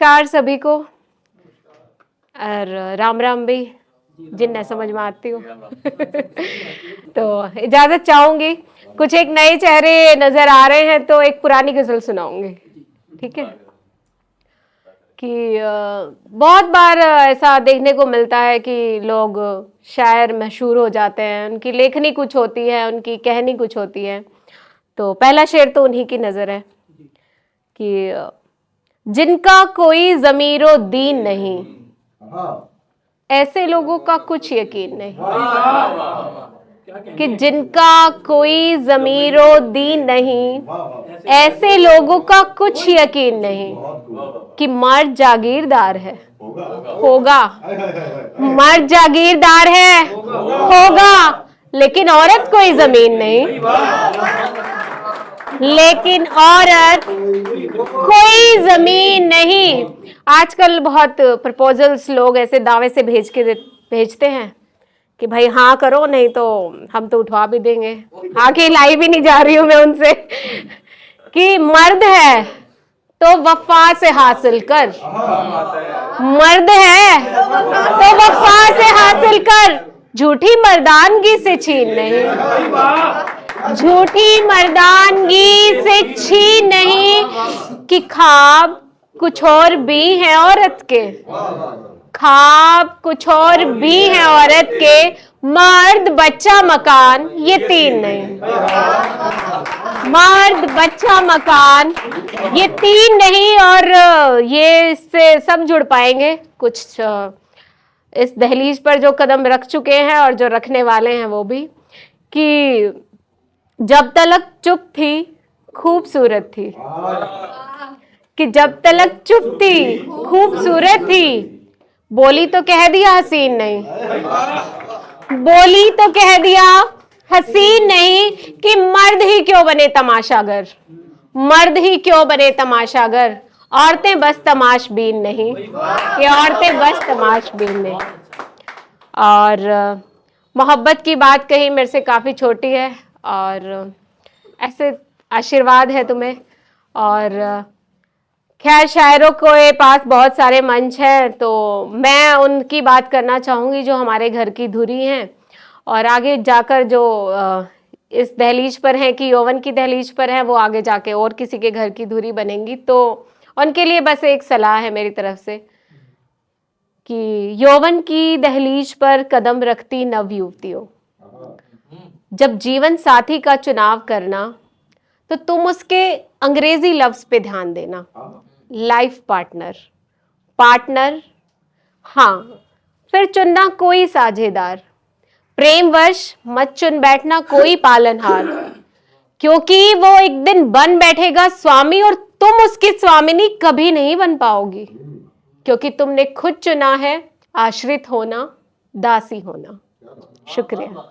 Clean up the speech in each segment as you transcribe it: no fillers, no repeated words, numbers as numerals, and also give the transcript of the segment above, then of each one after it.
नमस्कार सभी को और राम राम भी जिन न समझ में आती हो। तो इजाजत चाहूंगी, कुछ एक नए चेहरे नजर आ रहे हैं तो एक पुरानी गजल सुनाऊंगी, ठीक है। कि बहुत बार ऐसा देखने को मिलता है कि लोग शायर मशहूर हो जाते हैं, उनकी लेखनी कुछ होती है, उनकी कहनी कुछ होती है। तो पहला शेर तो उन्हीं की नजर है कि जिनका कोई ज़मीरो दीन नहीं, ऐसे लोगों का कुछ यकीन नहीं। कि जिनका कोई ज़मीरो दीन नहीं, ऐसे लोगों का कुछ यकीन नहीं। कि मर्द जागीरदार है, होगा। मर्द जागीरदार है, होगा, लेकिन औरत कोई ज़मीन नहीं। लेकिन औरत कोई जमीन नहीं। आजकल बहुत प्रपोजल्स लोग ऐसे दावे से भेजते हैं कि भाई हाँ करो, नहीं तो हम तो उठवा भी देंगे। हाँ की लाई भी नहीं जा रही हूं मैं उनसे कि मर्द है तो वफा से हासिल कर, मर्द है तो वफा से हासिल कर, झूठी मर्दानगी से छीन नहीं। झूठी मर्दानगी से छीन नहीं। कि ख्वाब कुछ और भी है औरत के, ख्वाब कुछ और भी है औरत के, मर्द बच्चा मकान ये तीन नहीं। मर्द बच्चा मकान ये तीन नहीं। और ये इससे सब जुड़ पाएंगे कुछ इस दहलीज पर जो कदम रख चुके हैं और जो रखने वाले हैं वो भी। कि जब तलक चुप थी खूबसूरत थी, कि जब तलक चुप थी खूबसूरत थी, बोली तो कह दिया हसीन नहीं। बोली तो कह दिया हसीन नहीं। कि मर्द ही क्यों बने तमाशागर, मर्द ही क्यों बने तमाशागर, औरतें बस तमाशबीन नहीं। कि औरतें बस तमाशबीन नहीं। और मोहब्बत की बात कही मेरे से काफ़ी छोटी है और ऐसे आशीर्वाद है तुम्हें। और खैर शायरों के पास बहुत सारे मंच हैं, तो मैं उनकी बात करना चाहूँगी जो हमारे घर की धुरी हैं और आगे जाकर जो इस दहलीज पर हैं कि यौवन की दहलीज पर हैं, वो आगे जाके और किसी के घर की धुरी बनेंगी। तो उनके लिए बस एक सलाह है मेरी तरफ से कि यौवन की दहलीज पर कदम रखती नव युवतियों, जब जीवन साथी का चुनाव करना तो तुम उसके अंग्रेजी लफ्ज पे ध्यान देना, लाइफ पार्टनर। पार्टनर हाँ, फिर चुनना कोई साझेदार। प्रेमवश मत चुन बैठना कोई पालनहार, क्योंकि वो एक दिन बन बैठेगा स्वामी और तुम उसकी स्वामिनी कभी नहीं बन पाओगी, क्योंकि तुमने खुद चुना है आश्रित होना, दासी होना। शुक्रिया।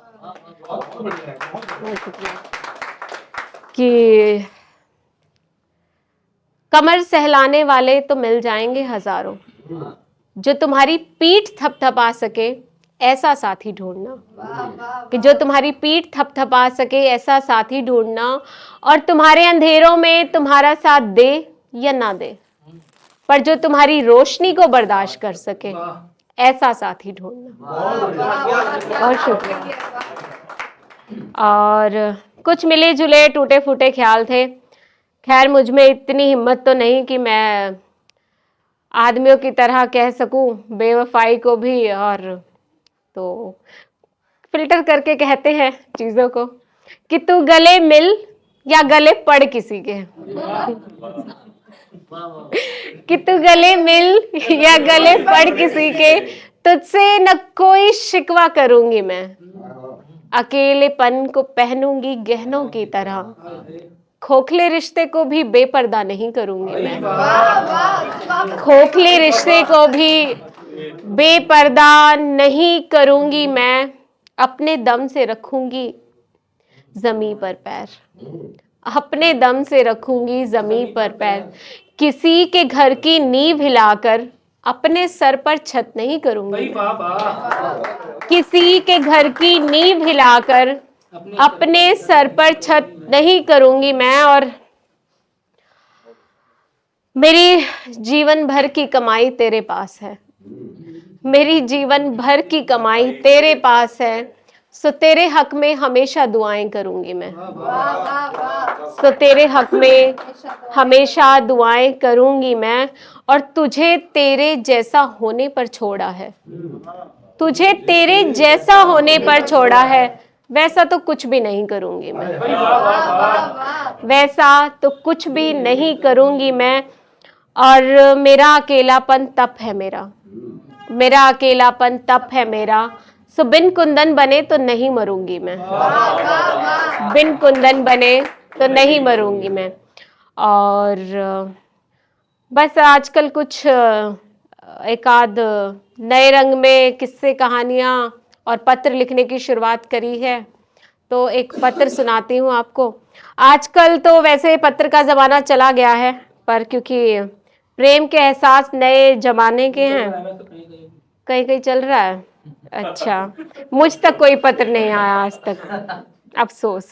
कि कमर सहलाने वाले तो मिल जाएंगे हजारों, जो तुम्हारी पीठ थपथपा सके ऐसा साथी ढूंढना। कि जो तुम्हारी पीठ थपथपा सके ऐसा साथी ढूंढना, और तुम्हारे अंधेरों में तुम्हारा साथ दे या ना दे, पर जो तुम्हारी रोशनी को बर्दाश्त कर सके ऐसा साथी ढूंढना। बहुत शुक्रिया। और कुछ मिले जुले टूटे फूटे ख्याल थे। खैर मुझ में इतनी हिम्मत तो नहीं कि मैं आदमियों की तरह कह सकूं बेवफाई को भी, और तो फिल्टर करके कहते हैं चीज़ों को कि तू गले मिल या गले पड़ किसी के। कि तू गले मिल या गले पड़ किसी के, तुझसे न कोई शिकवा करूंगी मैं, अकेलेपन को पहनूंगी गहनों की तरह, खोखले रिश्ते को भी बेपर्दा नहीं करूंगी मैं। खोखले रिश्ते को भी बेपर्दा नहीं करूंगी मैं, अपने दम से रखूंगी जमीन पर पैर, अपने दम से रखूंगी जमीन पर पैर। किसी के घर की नींव हिलाकर अपने सर पर छत नहीं करूंगी। किसी के घर की नींव हिलाकर अपने सर पर छत नहीं करूंगी मैं। और मेरी जीवन भर की कमाई तेरे पास है, मेरी जीवन भर की कमाई तेरे पास है, सो तेरे हक में हमेशा दुआएं करूंगी मैं। सो तेरे हक में हमेशा दुआएं करूंगी मैं। और तुझे तेरे जैसा होने पर छोड़ा है, तुझे तेरे जैसा होने पर छोड़ा है, वैसा तो कुछ भी नहीं करूंगी मैं, वैसा तो कुछ भी नहीं करूंगी मैं। और मेरा अकेलापन तप है मेरा, मेरा अकेलापन तप है मेरा। सो बिन कुंदन बने तो नहीं मरूंगी मैं, बिन कुंदन बने तो नहीं मरूंगी मैं। और बस आजकल कुछ एक आध नए रंग में किस्से कहानियाँ और पत्र लिखने की शुरुआत करी है, तो एक पत्र सुनाती हूँ आपको। आजकल तो वैसे पत्र का ज़माना चला गया है, पर क्योंकि प्रेम के एहसास नए जमाने के हैं, कहीं कहीं चल रहा है। अच्छा, मुझ तक कोई पत्र नहीं आया आज तक, अफसोस।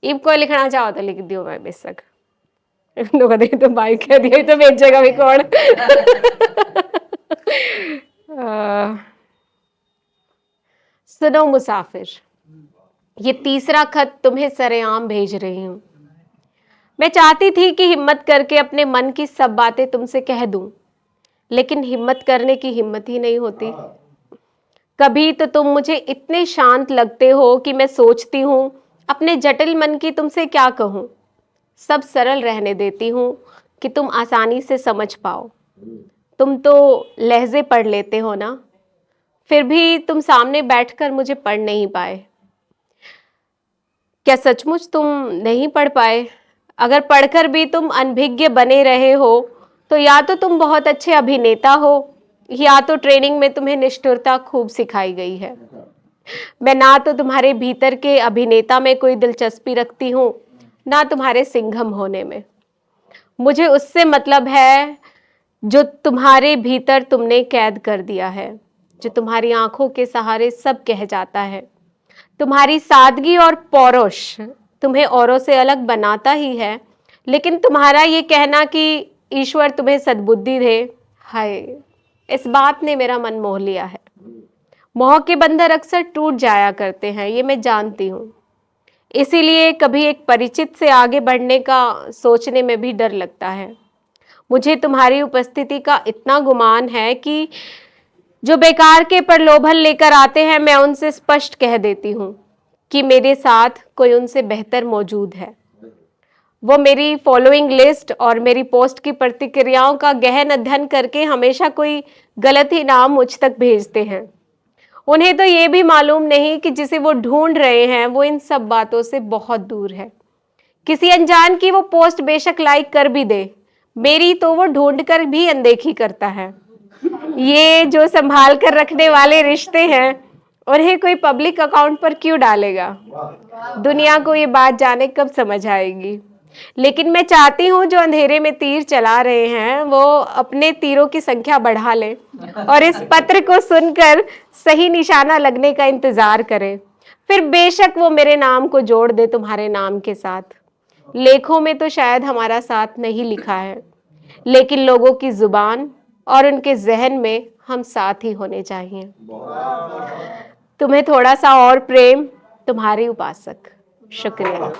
इब कोई लिखना चाहो तो लिख दियो, मैं बेशक तो भाई कह दिया तो बेचेगा भी कौन। सुनो मुसाफिर, ये तीसरा खत तुम्हें सरेआम भेज रही हूं। मैं चाहती थी कि हिम्मत करके अपने मन की सब बातें तुमसे कह दूं, लेकिन हिम्मत करने की हिम्मत ही नहीं होती। कभी तो तुम मुझे इतने शांत लगते हो कि मैं सोचती हूँ अपने जटिल मन की तुमसे क्या कहूँ। सब सरल रहने देती हूँ कि तुम आसानी से समझ पाओ। तुम तो लहजे पढ़ लेते हो ना, फिर भी तुम सामने बैठकर मुझे पढ़ नहीं पाए। क्या सचमुच तुम नहीं पढ़ पाए? अगर पढ़कर भी तुम अनभिज्ञ बने रहे हो तो या तो तुम बहुत अच्छे अभिनेता हो, या तो ट्रेनिंग में तुम्हें निष्ठुरता खूब सिखाई गई है। मैं ना तो तुम्हारे भीतर के अभिनेता में कोई दिलचस्पी रखती हूँ, ना तुम्हारे सिंघम होने में। मुझे उससे मतलब है जो तुम्हारे भीतर तुमने कैद कर दिया है, जो तुम्हारी आंखों के सहारे सब कह जाता है। तुम्हारी सादगी और पौरुष तुम्हें औरों से अलग बनाता ही है, लेकिन तुम्हारा ये कहना कि ईश्वर तुम्हें सद्बुद्धि दे, हाय, इस बात ने मेरा मन मोह लिया है। मोह के बंधन अक्सर टूट जाया करते हैं, ये मैं जानती हूँ। इसीलिए कभी एक परिचित से आगे बढ़ने का सोचने में भी डर लगता है। मुझे तुम्हारी उपस्थिति का इतना गुमान है कि जो बेकार के प्रलोभन लेकर आते हैं, मैं उनसे स्पष्ट कह देती हूँ कि मेरे साथ कोई उनसे बेहतर मौजूद है। वो मेरी फॉलोइंग लिस्ट और मेरी पोस्ट की प्रतिक्रियाओं का गहन अध्ययन करके हमेशा कोई गलत ही नाम मुझ तक भेजते हैं। उन्हें तो ये भी मालूम नहीं कि जिसे वो ढूंढ रहे हैं वो इन सब बातों से बहुत दूर है। किसी अनजान की वो पोस्ट बेशक लाइक कर भी दे, मेरी तो वो ढूंढ कर भी अनदेखी करता है। ये जो संभाल कर रखने वाले रिश्ते हैं, उन्हें कोई पब्लिक अकाउंट पर क्यों डालेगा? दुनिया को ये बात जाने कब समझ आएगी। लेकिन मैं चाहती हूँ जो अंधेरे में तीर चला रहे हैं वो अपने तीरों की संख्या बढ़ा लें और इस पत्र को सुनकर सही निशाना लगने का इंतजार करें। फिर बेशक वो मेरे नाम को जोड़ दे तुम्हारे नाम के साथ। लेखों में तो शायद हमारा साथ नहीं लिखा है, लेकिन लोगों की जुबान और उनके जहन में हम साथ ही होने चाहिए। तुम्हें थोड़ा सा और प्रेम, तुम्हारी उपासक। शुक्रिया।